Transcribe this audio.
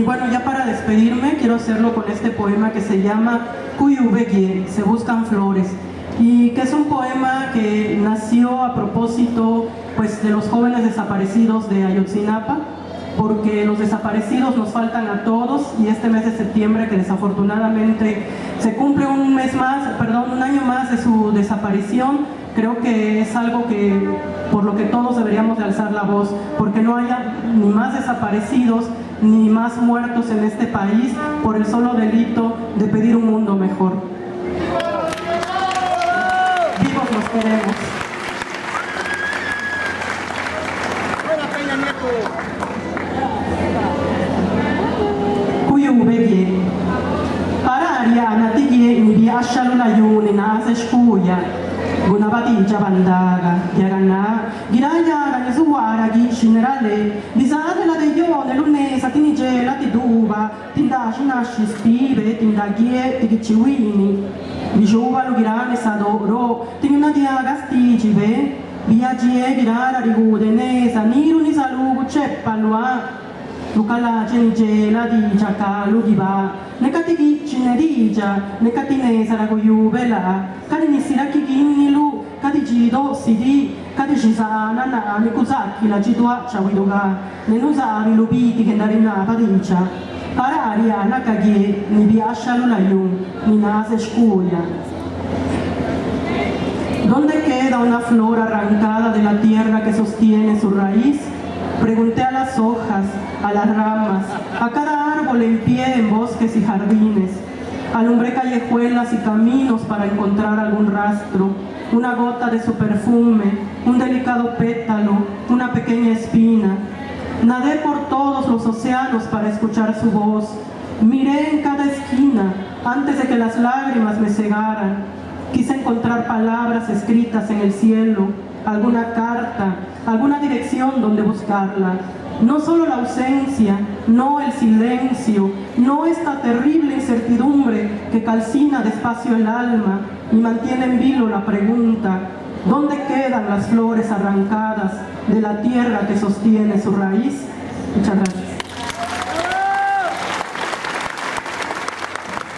bueno, ya para despedirme, quiero hacerlo con este poema que se llama Cuyubeguie, se buscan flores, y que es un poema que nació a propósito pues, de los jóvenes desaparecidos de Ayotzinapa, porque los desaparecidos nos faltan a todos, y este mes de septiembre, que desafortunadamente se cumple un año más de su desaparición, creo que es algo por lo que todos deberíamos de alzar la voz, porque no haya ni más desaparecidos ni más muertos en este país por el solo delito de pedir un mundo mejor. Vivos los queremos. Cuyubeguie Pararia anatigye nibiashalu la yuni na aseshkuya Gunabati Bandaga, Yagana, Giraya, Ganizuara, Generale, Bisade la de Ione, Lunesa, Tinigela, Tiduba, Tindashinashi, Spive, Tindagie, Tigiciwini, Bijuva, Lugirane, Sadoro, Tinadia, Gastigive, Viagie, Girara, Rigudenesa, Niru, Nisalugu, Ceppalua, Lucala, Genigela, Digiaca, Lugiva, Necatigi, Cinerija, Necatinesa, Ragoyuvela, Cadinisira Kiginilu, Cadigido, Sidi, Cadigisana, Nicusacchi, la Gidua, Chawidoga, Nenusari, Lubiti, che Darina, Padicia, Pararia, Nakaghe, Nibiasha, Lulayun, Ninase, Scuya. ¿Dónde queda una flor arrancada de la tierra que sostiene su raíz? Pregunté a las hojas, a las ramas, a cada árbol en pie en bosques y jardines. Alumbré callejuelas y caminos para encontrar algún rastro, una gota de su perfume, un delicado pétalo, una pequeña espina. Nadé por todos los océanos para escuchar su voz. Miré en cada esquina antes de que las lágrimas me cegaran. Quise encontrar palabras escritas en el cielo, alguna carta, alguna dirección donde buscarla. No solo la ausencia, no el silencio, no esta terrible incertidumbre que calcina despacio el alma y mantiene en vilo la pregunta: ¿dónde quedan las flores arrancadas de la tierra que sostiene su raíz? Muchas gracias.